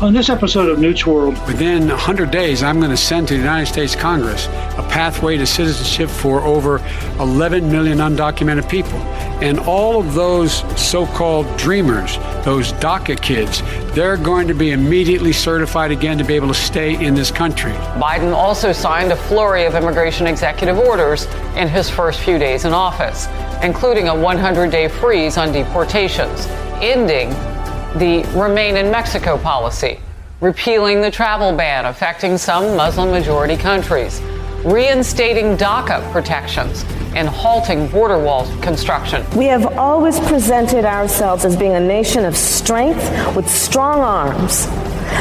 On this episode of Newt's World, within 100 days, I'm going to send to the United States Congress a pathway to citizenship for over 11 million undocumented people. And all of those so-called dreamers, those DACA kids, they're going to be immediately certified again to be able to stay in this country. Biden also signed a flurry of immigration executive orders in his first few days in office, including a 100-day freeze on deportations, ending the Remain in Mexico policy, repealing the travel ban affecting some Muslim-majority countries, reinstating DACA protections, and halting border wall construction. We have always presented ourselves as being a nation of strength with strong arms,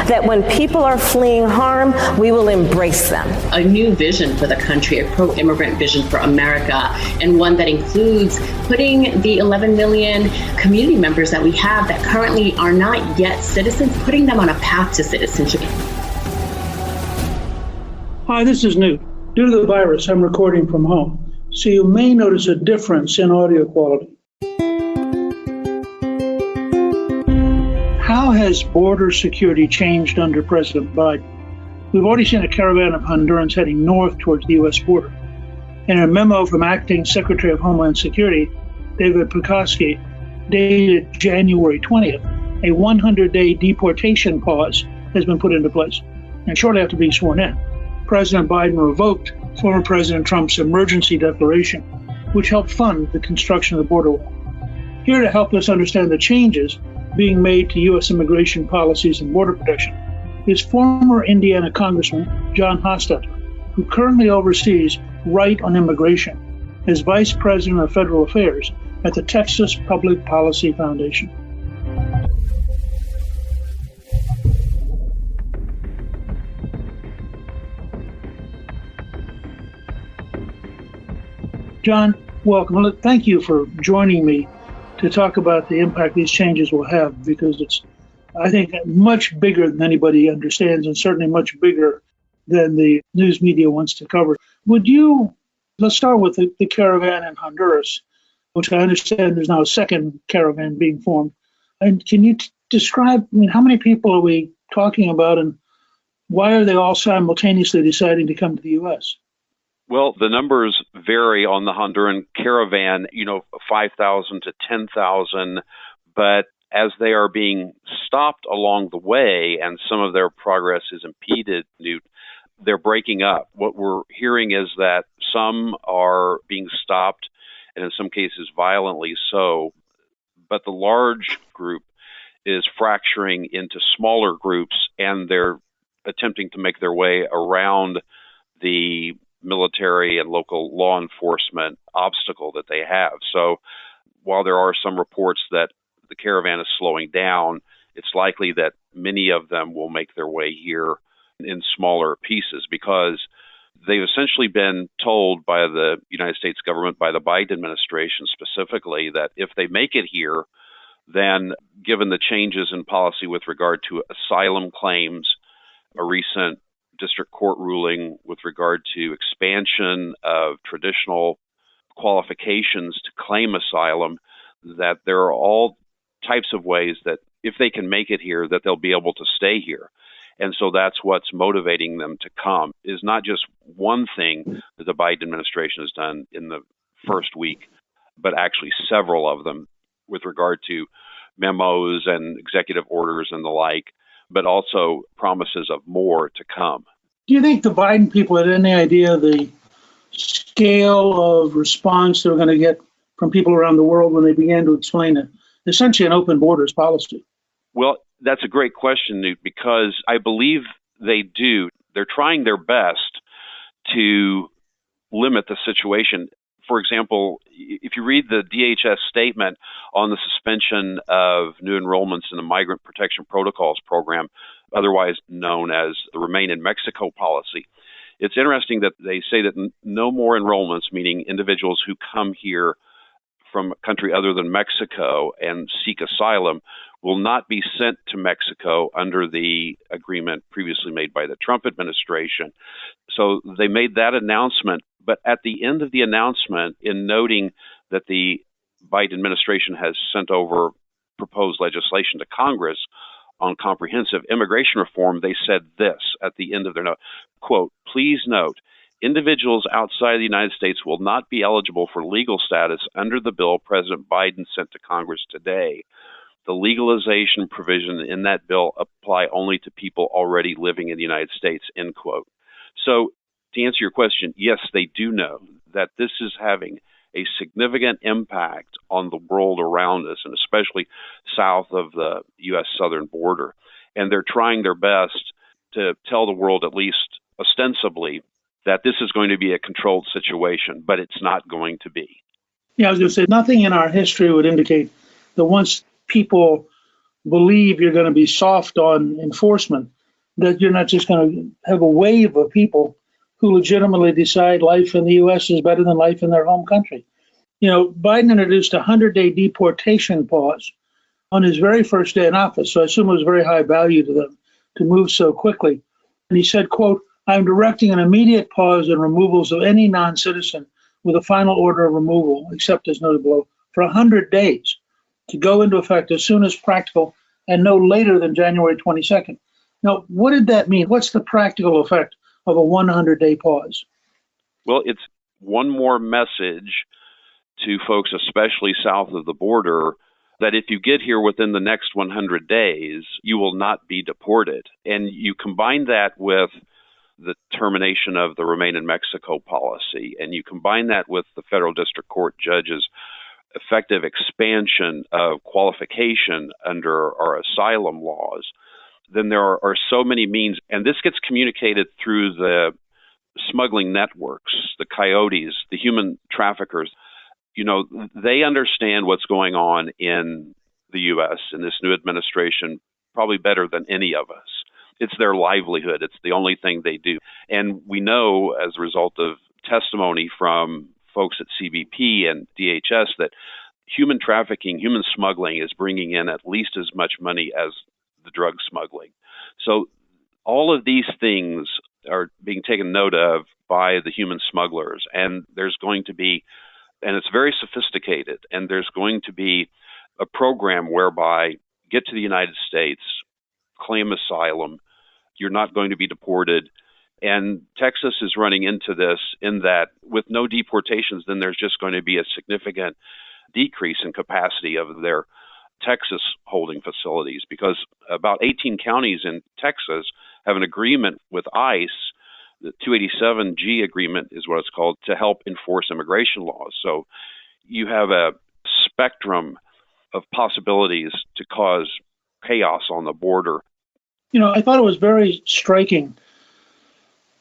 that when people are fleeing harm, we will embrace them. A new vision for the country, a pro-immigrant vision for America, and one that includes putting the 11 million community members that we have that currently are not yet citizens, putting them on a path to citizenship. Hi, this is Newt. Due to the virus, I'm recording from home, so you may notice a difference in audio quality. How has border security changed under President Biden? We've already seen a caravan of Hondurans heading north towards the U.S. border. In a memo from Acting Secretary of Homeland Security, David Pekoski, dated January 20th, a 100-day deportation pause has been put into place. And shortly after being sworn in, President Biden revoked former President Trump's emergency declaration, which helped fund the construction of the border wall. Here to help us understand the changes being made to U.S. immigration policies and border protection is former Indiana Congressman John Hostettler, who currently oversees Right on Immigration as Vice President of Federal Affairs at the Texas Public Policy Foundation. John, welcome. Thank you for joining me to talk about the impact these changes will have, because it's, I think, much bigger than anybody understands, and certainly much bigger than the news media wants to cover. Let's start with the caravan in Honduras, which I understand there's now a second caravan being formed. And can you describe, how many people are we talking about, and why are they all simultaneously deciding to come to the U.S.? Well, the numbers vary on the Honduran caravan, 5,000 to 10,000, but as they are being stopped along the way and some of their progress is impeded, Newt, they're breaking up. What we're hearing is that some are being stopped, and in some cases violently so, but the large group is fracturing into smaller groups, and they're attempting to make their way around the military and local law enforcement obstacle that they have. So while there are some reports that the caravan is slowing down, it's likely that many of them will make their way here in smaller pieces, because they've essentially been told by the United States government, by the Biden administration specifically, that if they make it here, then given the changes in policy with regard to asylum claims, a recent district court ruling with regard to expansion of traditional qualifications to claim asylum, that there are all types of ways that if they can make it here, that they'll be able to stay here. And so that's what's motivating them to come, is not just one thing that the Biden administration has done in the first week, but actually several of them with regard to memos and executive orders and the like, but also promises of more to come. Do you think the Biden people had any idea the scale of response they were going to get from people around the world when they began to explain it? Essentially an open borders policy. Well, that's a great question, Newt, because I believe they do. They're trying their best to limit the situation. For example, if you read the DHS statement on the suspension of new enrollments in the Migrant Protection Protocols program, otherwise known as the Remain in Mexico policy, it's interesting that they say that no more enrollments, meaning individuals who come here from a country other than Mexico and seek asylum, will not be sent to Mexico under the agreement previously made by the Trump administration. So they made that announcement. But at the end of the announcement, in noting that the Biden administration has sent over proposed legislation to Congress on comprehensive immigration reform, they said this at the end of their note, quote, "Please note, individuals outside the United States will not be eligible for legal status under the bill President Biden sent to Congress today. The legalization provision in that bill apply only to people already living in the United States," end quote. So to answer your question, yes, they do know that this is having a significant impact on the world around us, and especially south of the U.S. southern border. And they're trying their best to tell the world, at least ostensibly, that this is going to be a controlled situation, but it's not going to be. Yeah, I was going to say, nothing in our history would indicate that once people believe you're going to be soft on enforcement, that you're not just going to have a wave of people who legitimately decide life in the U.S. is better than life in their home country. You know, Biden introduced a 100-day deportation pause on his very first day in office, so I assume it was very high value to them to move so quickly. And he said, quote, "I'm directing an immediate pause in removals of any non-citizen with a final order of removal, except as noted below, for 100 days to go into effect as soon as practical and no later than January 22nd. Now, what did that mean? What's the practical effect of a 100-day pause? Well, it's one more message to folks, especially south of the border, that if you get here within the next 100 days, you will not be deported. And you combine that with the termination of the Remain in Mexico policy, and you combine that with the federal district court judges' effective expansion of qualification under our asylum laws, then there are so many means, and this gets communicated through the smuggling networks, the coyotes, the human traffickers. You know, they understand what's going on in the U.S. in this new administration probably better than any of us. It's their livelihood. It's the only thing they do. And we know as a result of testimony from folks at CBP and DHS that human trafficking, human smuggling is bringing in at least as much money as the drug smuggling. So all of these things are being taken note of by the human smugglers. And there's going to be, and it's very sophisticated, and there's going to be a program whereby get to the United States, claim asylum, you're not going to be deported. And Texas is running into this in that with no deportations, then there's just going to be a significant decrease in capacity of their Texas holding facilities, because about 18 counties in Texas have an agreement with ICE. The 287G agreement is what it's called, to help enforce immigration laws. So you have a spectrum of possibilities to cause chaos on the border. You know, I thought it was very striking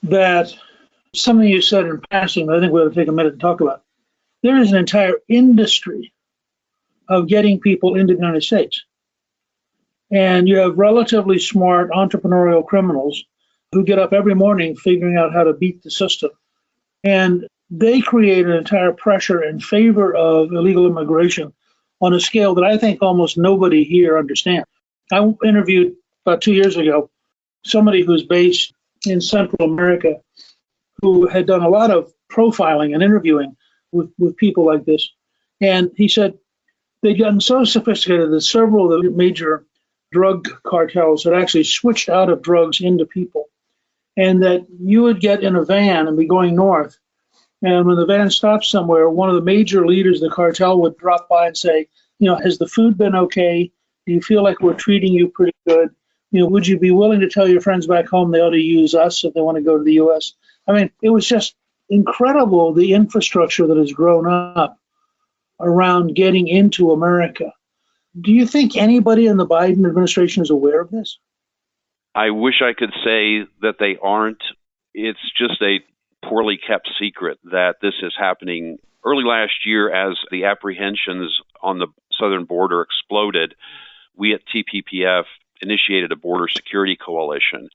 that something you said in passing, I think we ought to take a minute to talk about. There is an entire industry of getting people into the United States. And you have relatively smart entrepreneurial criminals who get up every morning figuring out how to beat the system. And they create an entire pressure in favor of illegal immigration on a scale that I think almost nobody here understands. I interviewed about 2 years ago somebody who's based in Central America who had done a lot of profiling and interviewing with people like this. And he said they'd gotten so sophisticated that several of the major drug cartels had actually switched out of drugs into people. And that you would get in a van and be going north. And when the van stopped somewhere, one of the major leaders of the cartel would drop by and say, you know, has the food been okay? Do you feel like we're treating you pretty good? You know, would you be willing to tell your friends back home they ought to use us if they want to go to the U.S.? I mean, it was just incredible, the infrastructure that has grown up around getting into America. Do you think anybody in the Biden administration is aware of this? I wish I could say that they aren't. It's just a poorly kept secret that this is happening. Early last year, as the apprehensions on the southern border exploded, we at TPPF initiated a border security coalition.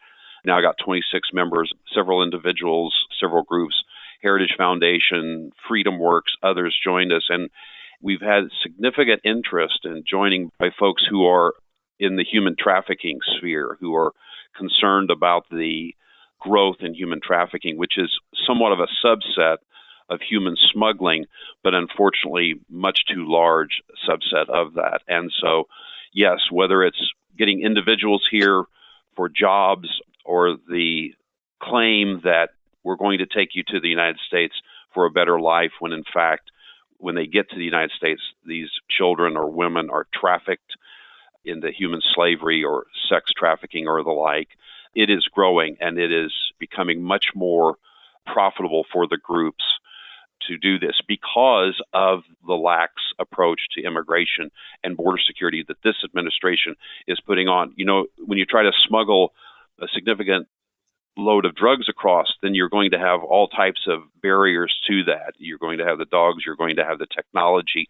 Now I got 26 members, several individuals, several groups, Heritage Foundation, Freedom Works, others joined us. And we've had significant interest in joining by folks who are in the human trafficking sphere, who are concerned about the growth in human trafficking, which is somewhat of a subset of human smuggling, but unfortunately much too large subset of that. And so, yes, whether it's getting individuals here for jobs or the claim that we're going to take you to the United States for a better life, when in fact, when they get to the United States, these children or women are trafficked into human slavery or sex trafficking or the like. It is growing, and it is becoming much more profitable for the groups to do this because of the lax approach to immigration and border security that this administration is putting on. You know, when you try to smuggle a significant load of drugs across, then you're going to have all types of barriers to that. You're going to have the dogs, you're going to have the technology.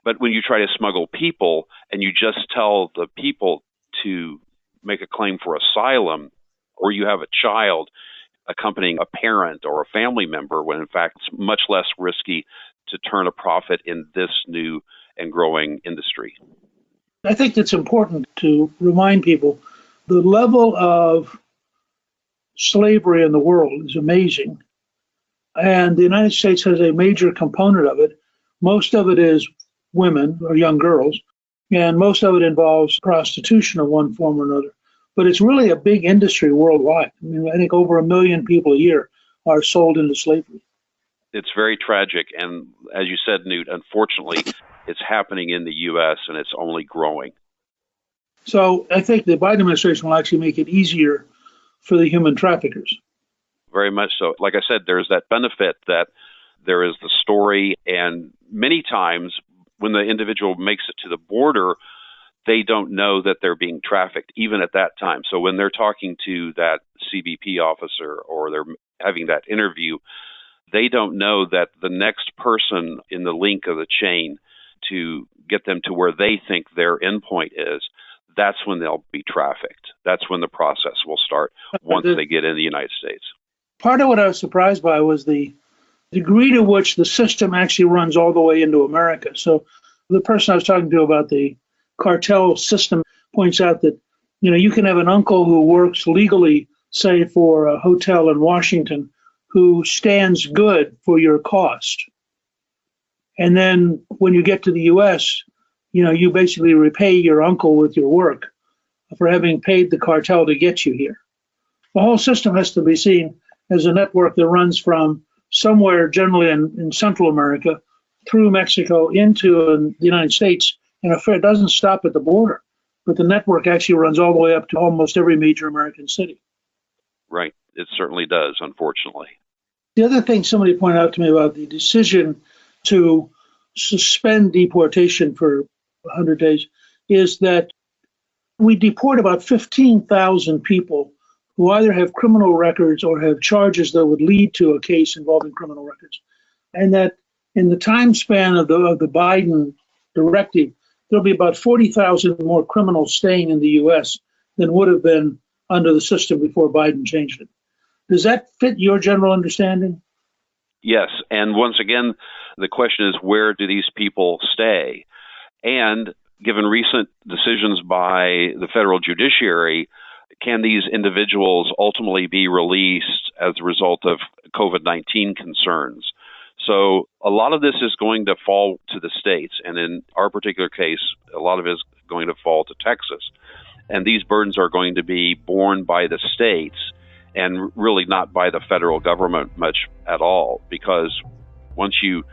But when you try to smuggle people and you just tell the people to make a claim for asylum, or you have a child accompanying a parent or a family member, when in fact it's much less risky to turn a profit in this new and growing industry. I think it's important to remind people the level of slavery in the world is amazing. And the United States has a major component of it. Most of it is women or young girls, and most of it involves prostitution of one form or another. But it's really a big industry worldwide. I mean, I think over 1 million people a year are sold into slavery. It's very tragic. And as you said, Newt, unfortunately, it's happening in the U.S. and it's only growing. So I think the Biden administration will actually make it easier for the human traffickers. Very much so. Like I said, there's that benefit that there is the story. And many times when the individual makes it to the border, they don't know that they're being trafficked, even at that time. So when they're talking to that CBP officer or they're having that interview, they don't know that the next person in the link of the chain to get them to where they think their endpoint is, that's when they'll be trafficked. That's when the process will start once they get in the United States. Part of what I was surprised by was the degree to which the system actually runs all the way into America. So the person I was talking to about the cartel system points out that, you know, you can have an uncle who works legally, say, for a hotel in Washington, who stands good for your cost. And then when you get to the U.S., you know, you basically repay your uncle with your work for having paid the cartel to get you here. The whole system has to be seen as a network that runs from somewhere generally in Central America through Mexico into the United States. And it doesn't stop at the border, but the network actually runs all the way up to almost every major American city. Right. It certainly does, unfortunately. The other thing somebody pointed out to me about the decision to suspend deportation for 100 days is that we deport about 15,000 people who either have criminal records or have charges that would lead to a case involving criminal records. And that in the time span of the Biden directive, there'll be about 40,000 more criminals staying in the U.S. than would have been under the system before Biden changed it. Does that fit your general understanding? Yes. And once again, the question is, where do these people stay? And given recent decisions by the federal judiciary, can these individuals ultimately be released as a result of COVID-19 concerns? So a lot of this is going to fall to the states. And in our particular case, a lot of it is going to fall to Texas. And these burdens are going to be borne by the states and really not by the federal government much at all. Because once you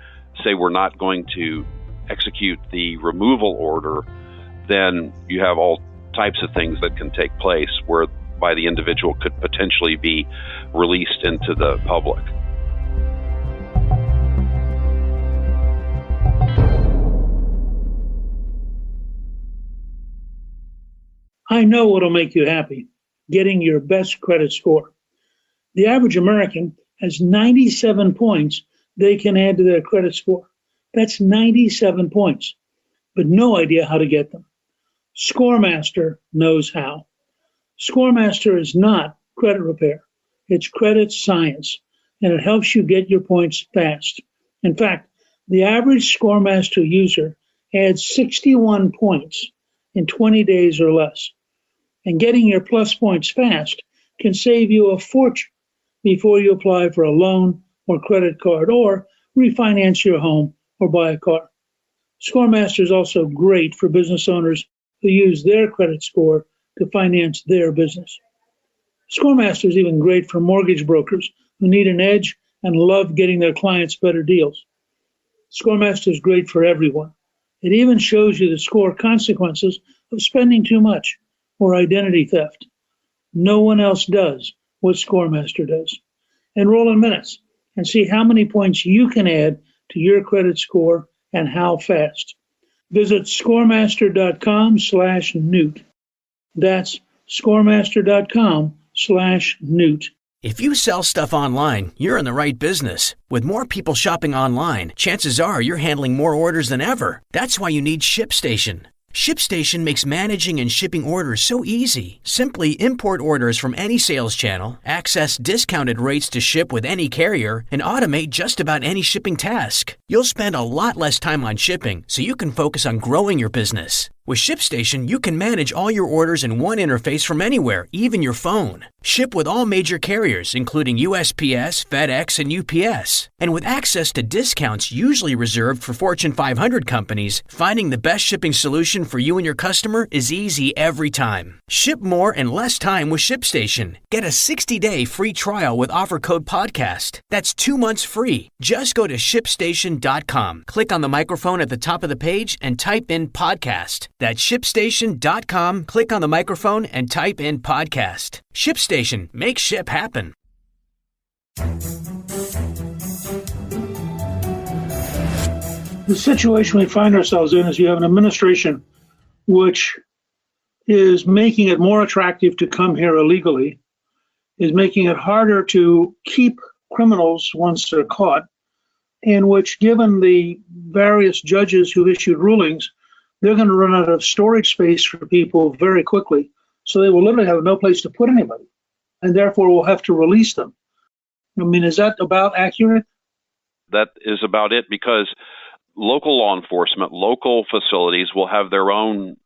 say we're not going to execute the removal order, then you have all types of things that can take place whereby the individual could potentially be released into the public. I know what'll make you happy, getting your best credit score. The average American has 97 points they can add to their credit score. That's 97 points, but no idea how to get them. ScoreMaster knows how. ScoreMaster is not credit repair. It's credit science, and it helps you get your points fast. In fact, the average ScoreMaster user adds 61 points in 20 days or less. And getting your plus points fast can save you a fortune before you apply for a loan or credit card or refinance your home or buy a car. ScoreMaster is also great for business owners who use their credit score to finance their business. ScoreMaster is even great for mortgage brokers who need an edge and love getting their clients better deals. ScoreMaster is great for everyone. It even shows you the score consequences of spending too much or identity theft. No one else does what ScoreMaster does. Enroll in minutes and see how many points you can add to your credit score and how fast. Visit scoremaster.com/Newt. That's scoremaster.com/Newt. If you sell stuff online, you're in the right business. With more people shopping online, chances are you're handling more orders than ever. That's why you need ShipStation. ShipStation makes managing and shipping orders so easy. Simply import orders from any sales channel, access discounted rates to ship with any carrier, and automate just about any shipping task. You'll spend a lot less time on shipping, so you can focus on growing your business. With ShipStation, you can manage all your orders in one interface from anywhere, even your phone. Ship with all major carriers, including USPS, FedEx, and UPS. And with access to discounts usually reserved for Fortune 500 companies, finding the best shipping solution for you and your customer is easy every time. Ship more in less time with ShipStation. Get a 60-day free trial with offer code PODCAST. That's 2 months free. Just go to ShipStation.com. Click on the microphone at the top of the page and type in podcast. That's ShipStation.com. Click on the microphone and type in podcast. ShipStation. Make ship happen. The situation we find ourselves in is you have an administration which is making it more attractive to come here illegally, is making it harder to keep criminals once they're caught, in which, given the various judges who've issued rulings, they're going to run out of storage space for people very quickly. So they will literally have no place to put anybody, and therefore will have to release them. I mean, is that about accurate? That is about it, because local law enforcement, local facilities will have their own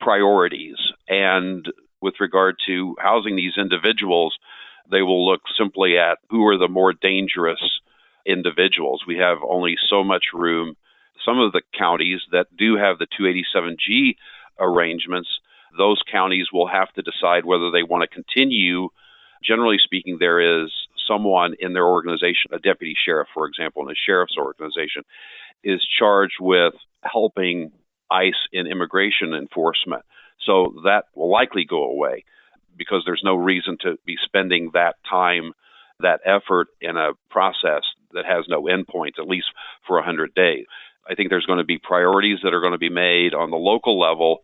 priorities. And with regard to housing these individuals, they will look simply at who are the more dangerous individuals. We have only so much room. Some of the counties that do have the 287G arrangements, those counties will have to decide whether they want to continue. Generally speaking, there is someone in their organization, a deputy sheriff, for example, in a sheriff's organization, is charged with helping ICE in immigration enforcement. So that will likely go away because there's no reason to be spending that time, that effort in a process that has no endpoint, at least for 100 days. I think there's going to be priorities that are going to be made on the local level,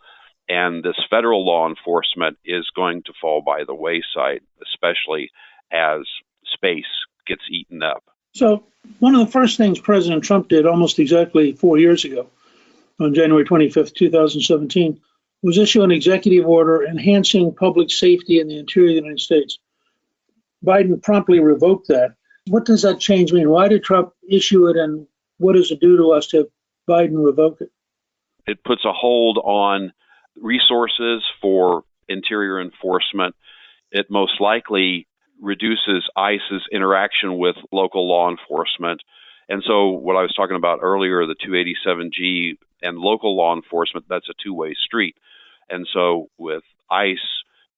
and this federal law enforcement is going to fall by the wayside, especially as space gets eaten up. So one of the first things President Trump did almost exactly 4 years ago, on January 25th, 2017, was issue an executive order enhancing public safety in the interior of the United States. Biden promptly revoked that. What does that change mean? Why did Trump issue it, and what does it do to us to Biden revoke it? It puts a hold on resources for interior enforcement. It most likely reduces ICE's interaction with local law enforcement. And so what I was talking about earlier, the 287G and local law enforcement, that's a two-way street. And so with ICE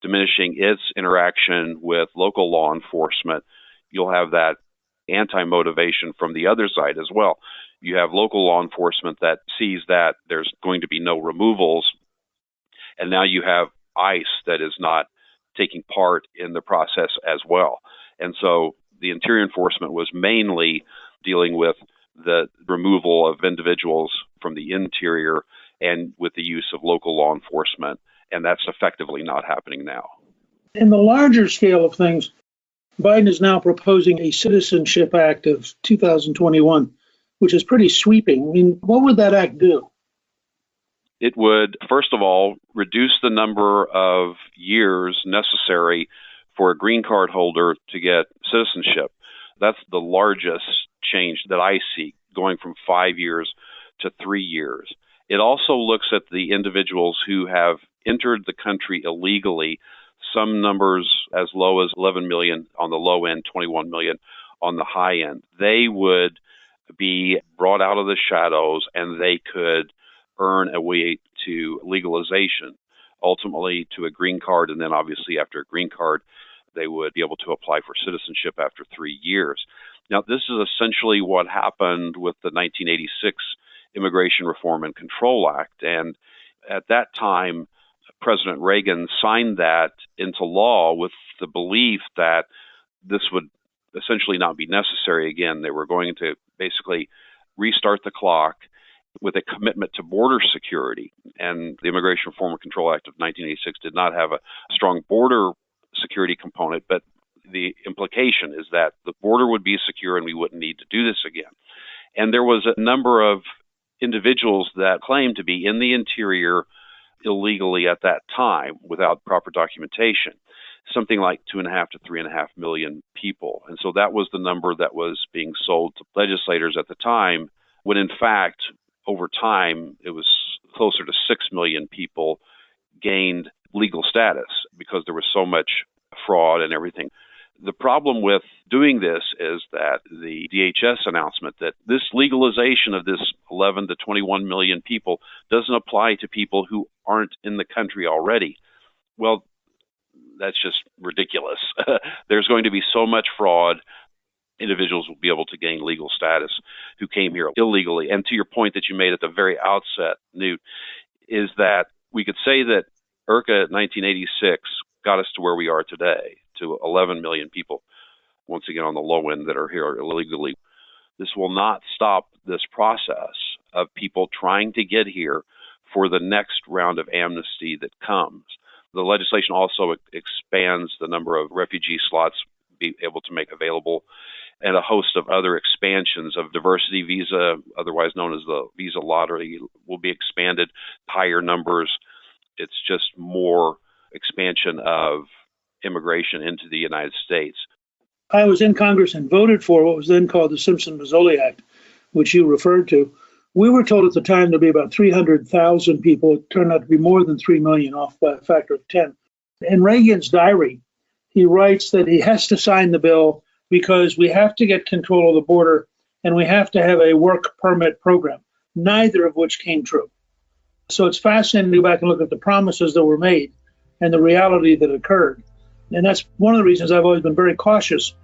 diminishing its interaction with local law enforcement, you'll have that anti-motivation from the other side as well. You have local law enforcement that sees that there's going to be no removals, and now you have ICE that is not taking part in the process as well. And so the interior enforcement was mainly dealing with the removal of individuals from the interior and with the use of local law enforcement, and that's effectively not happening now. In the larger scale of things, Biden is now proposing a Citizenship Act of 2021, which is pretty sweeping. I mean, what would that act do? It would, first of all, reduce the number of years necessary for a green card holder to get citizenship. That's the largest change that I see, going from 5 years to 3 years. It also looks at the individuals who have entered the country illegally, some numbers as low as 11 million on the low end, 21 million on the high end. They would be brought out of the shadows, and they could earn a way to legalization, ultimately to a green card, and then obviously after a green card, they would be able to apply for citizenship after 3 years. Now, this is essentially what happened with the 1986 Immigration Reform and Control Act. And at that time, President Reagan signed that into law with the belief that this would essentially not be necessary again. They were going to basically restart the clock with a commitment to border security. And the Immigration Reform and Control Act of 1986 did not have a strong border security component, but the implication is that the border would be secure and we wouldn't need to do this again. And there was a number of individuals that claimed to be in the interior illegally at that time without proper documentation, something like 2.5 to 3.5 million people. And so that was the number that was being sold to legislators at the time, when in fact, over time, it was closer to 6 million people gained legal status because there was so much fraud and everything. The problem with doing this is that the DHS announcement that this legalization of this 11 to 21 million people doesn't apply to people who aren't in the country already. Well, that's just ridiculous. There's going to be so much fraud. Individuals will be able to gain legal status who came here illegally. And to your point that you made at the very outset, Newt, is that we could say that IRCA 1986 got us to where we are today, to 11 million people, once again on the low end, that are here illegally. This will not stop this process of people trying to get here for the next round of amnesty that comes. The legislation also expands the number of refugee slots be able to make available, and a host of other expansions of diversity visa, otherwise known as the visa lottery, will be expanded, higher numbers. It's just more expansion of immigration into the United States. I was in Congress and voted for what was then called the Simpson-Mazzoli Act, which you referred to. We were told at the time there'd be about 300,000 people. It turned out to be more than 3 million, off by a factor of 10. In Reagan's diary, he writes that he has to sign the bill because we have to get control of the border and we have to have a work permit program, neither of which came true. So it's fascinating to go back and look at the promises that were made and the reality that occurred. And that's one of the reasons I've always been very cautious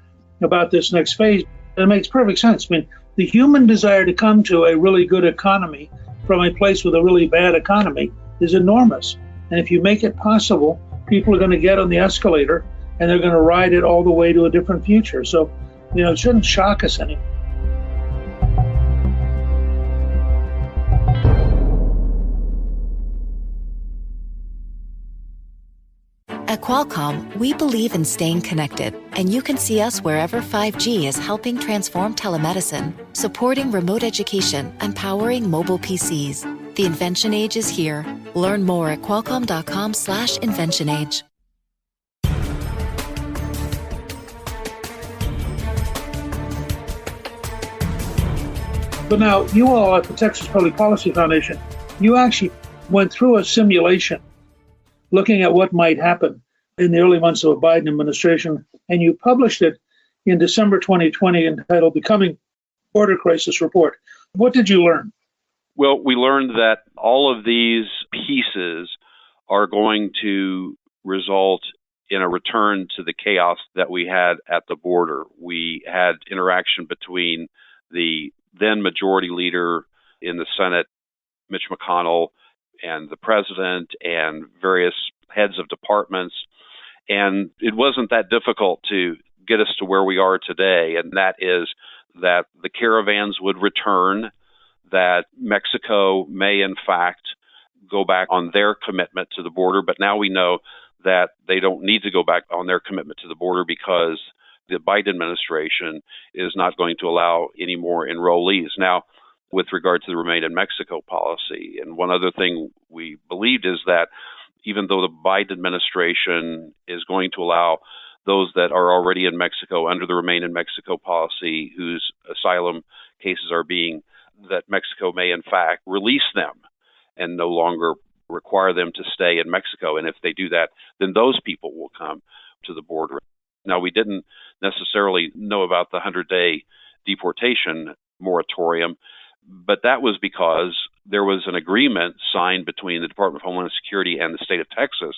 about this next phase. And it makes perfect sense. I mean, the human desire to come to a really good economy from a place with a really bad economy is enormous. And if you make it possible, people are going to get on the escalator and they're going to ride it all the way to a different future. So, it shouldn't shock us anymore. At Qualcomm, we believe in staying connected, and you can see us wherever 5G is helping transform telemedicine, supporting remote education, and powering mobile PCs. The Invention Age is here. Learn more at qualcomm.com/inventionage. But now, you all at the Texas Public Policy Foundation, you actually went through a simulation looking at what might happen in the early months of a Biden administration, and you published it in December 2020 entitled The Coming Border Crisis Report. What did you learn? Well, we learned that all of these pieces are going to result in a return to the chaos that we had at the border. We had interaction between the then majority leader in the Senate, Mitch McConnell, and the president and various heads of departments. And it wasn't that difficult to get us to where we are today. And that is that the caravans would return, that Mexico may in fact go back on their commitment to the border. But now we know that they don't need to go back on their commitment to the border because the Biden administration is not going to allow any more enrollees. Now, with regard to the Remain in Mexico policy. And one other thing we believed is that even though the Biden administration is going to allow those that are already in Mexico under the Remain in Mexico policy, whose asylum cases are being, that Mexico may in fact release them and no longer require them to stay in Mexico. And if they do that, then those people will come to the border. Now, we didn't necessarily know about the 100-day deportation moratorium, but that was because there was an agreement signed between the Department of Homeland Security and the state of Texas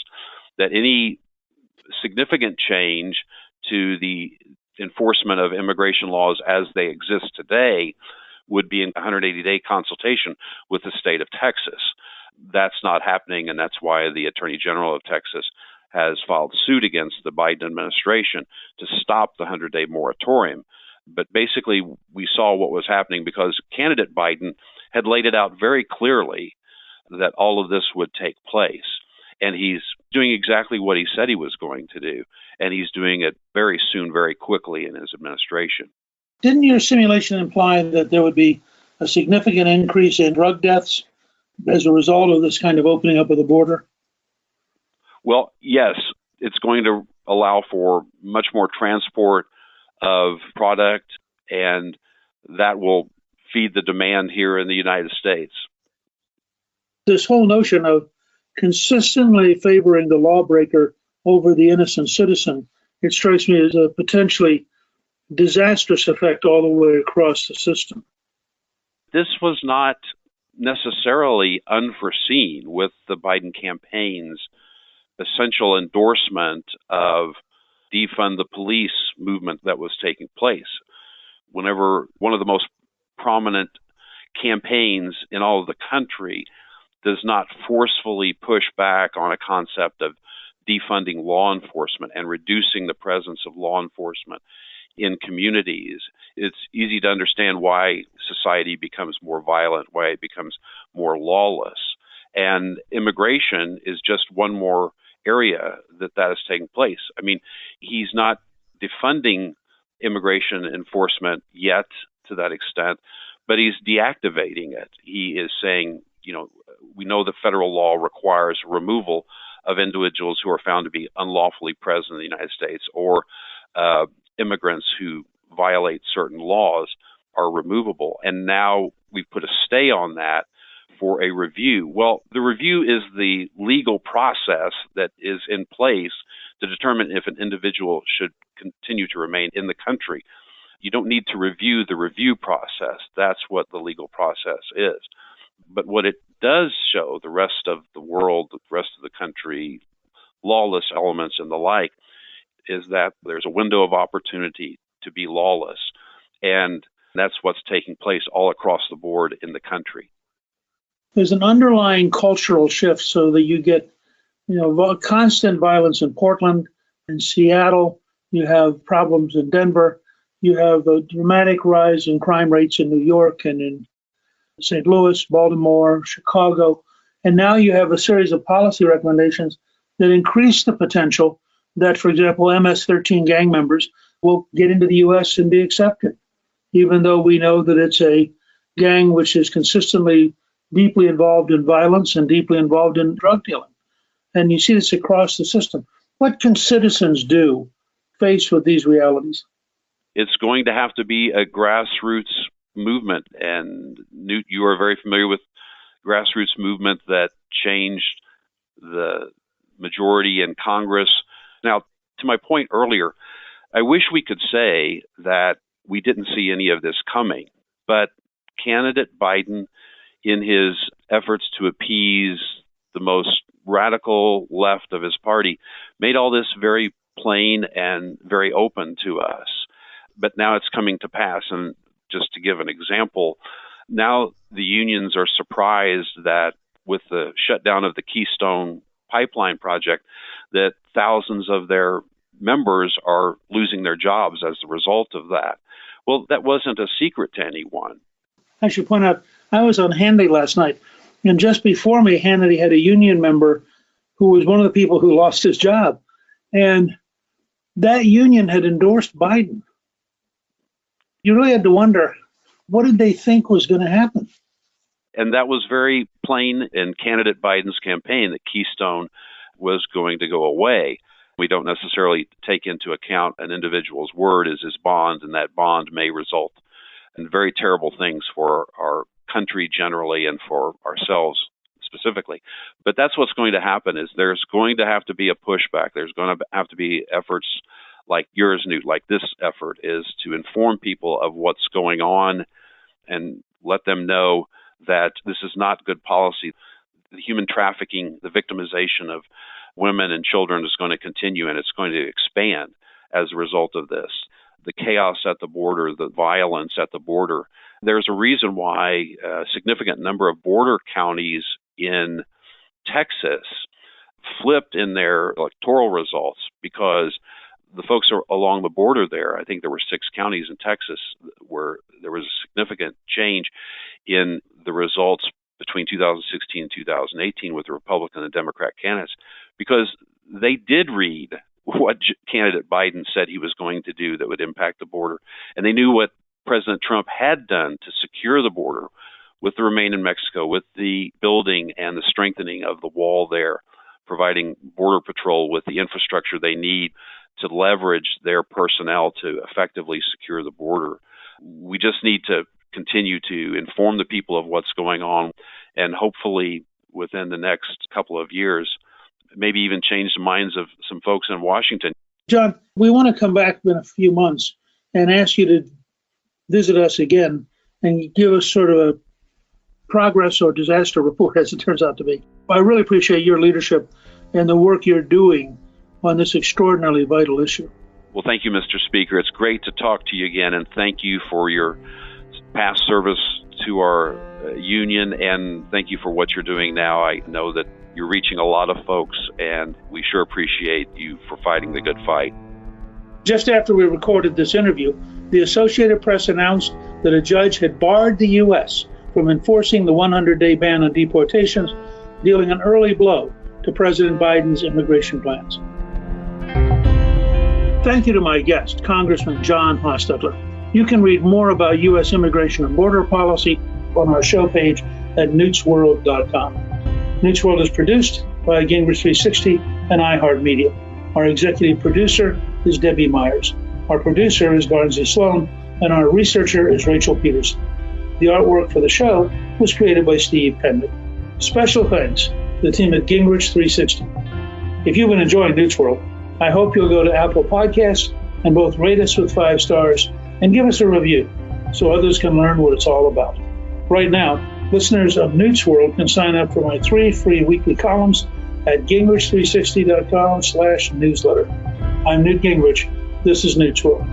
that any significant change to the enforcement of immigration laws as they exist today would be in 180-day consultation with the state of Texas. That's not happening, and that's why the Attorney General of Texas has filed suit against the Biden administration to stop the 100-day moratorium. But basically, we saw what was happening because candidate Biden had laid it out very clearly that all of this would take place. And he's doing exactly what he said he was going to do. And he's doing it very soon, very quickly in his administration. Didn't your simulation imply that there would be a significant increase in drug deaths as a result of this kind of opening up of the border? Well, yes, it's going to allow for much more transport of product, and that will feed the demand here in the United States. This whole notion of consistently favoring the lawbreaker over the innocent citizen, it strikes me as a potentially disastrous effect all the way across the system. This was not necessarily unforeseen with the Biden campaign's essential endorsement of defund the police movement that was taking place. Whenever one of the most prominent campaigns in all of the country does not forcefully push back on a concept of defunding law enforcement and reducing the presence of law enforcement in communities, it's easy to understand why society becomes more violent, why it becomes more lawless. And immigration is just one more area that is taking place. I mean, he's not defunding immigration enforcement yet to that extent, but he's deactivating it. He is saying, we know that federal law requires removal of individuals who are found to be unlawfully present in the United States, or immigrants who violate certain laws are removable. And now we've put a stay on that for a review. Well, the review is the legal process that is in place to determine if an individual should continue to remain in the country. You don't need to review the review process. That's what the legal process is. But what it does show the rest of the world, the rest of the country, lawless elements and the like, is that there's a window of opportunity to be lawless. And that's what's taking place all across the board in the country. There's an underlying cultural shift so that you get, constant violence in Portland and Seattle. You have problems in Denver. You have a dramatic rise in crime rates in New York and in St. Louis, Baltimore, Chicago. And now you have a series of policy recommendations that increase the potential that, for example, MS-13 gang members will get into the U.S. and be accepted, even though we know that it's a gang which is consistently deeply involved in violence and deeply involved in drug dealing. And you see this across the system. What can citizens do faced with these realities? It's going to have to be a grassroots movement. And Newt, you are very familiar with grassroots movement that changed the majority in Congress. Now, to my point earlier, I wish we could say that we didn't see any of this coming, but candidate Biden, in his efforts to appease the most radical left of his party, made all this very plain and very open to us. But now it's coming to pass. And just to give an example, now the unions are surprised that with the shutdown of the Keystone Pipeline project, that thousands of their members are losing their jobs as a result of that. Well, that wasn't a secret to anyone. I should point out, I was on Hannity last night, and just before me, Hannity had a union member who was one of the people who lost his job. And that union had endorsed Biden. You really had to wonder, what did they think was going to happen? And that was very plain in candidate Biden's campaign, that Keystone was going to go away. We don't necessarily take into account an individual's word as his bond, and that bond may result in very terrible things for our country generally and for ourselves specifically. But that's what's going to happen, is there's going to have to be a pushback. There's going to have to be efforts like yours, Newt, like this effort, is to inform people of what's going on and let them know that this is not good policy. The human trafficking, the victimization of women and children is going to continue, and it's going to expand as a result of this. The chaos at the border, the violence at the border. There's a reason why a significant number of border counties in Texas flipped in their electoral results because the folks along the border there, I think there were 6 counties in Texas where there was a significant change in the results between 2016 and 2018 with the Republican and Democrat candidates, because they did read what candidate Biden said he was going to do that would impact the border. And they knew what President Trump had done to secure the border with the Remain in Mexico, with the building and the strengthening of the wall there, providing Border Patrol with the infrastructure they need to leverage their personnel to effectively secure the border. We just need to continue to inform the people of what's going on, and hopefully within the next couple of years, maybe even change the minds of some folks in Washington. John, we want to come back in a few months and ask you to visit us again and give us sort of a progress or disaster report, as it turns out to be. I really appreciate your leadership and the work you're doing on this extraordinarily vital issue. Well, thank you, Mr. Speaker. It's great to talk to you again, and thank you for your past service to our union, and thank you for what you're doing now. I know that you're reaching a lot of folks, and we sure appreciate you for fighting the good fight. Just after we recorded this interview, the Associated Press announced that a judge had barred the U.S. from enforcing the 100-day ban on deportations, dealing an early blow to President Biden's immigration plans. Thank you to my guest, Congressman John Hostettler. You can read more about U.S. immigration and border policy on our show page at newtsworld.com. Newt's World is produced by Gingrich 360 and iHeartMedia. Our executive producer is Debbie Myers. Our producer is Barnsley Sloan, and our researcher is Rachel Peterson. The artwork for the show was created by Steve Penman. Special thanks to the team at Gingrich 360. If you've been enjoying Newt's World, I hope you'll go to Apple Podcasts and both rate us with 5 stars and give us a review so others can learn what it's all about. Right now, listeners of Newt's World can sign up for my 3 free weekly columns at gingrich360.com/newsletter. I'm Newt Gingrich. This is Newt's World.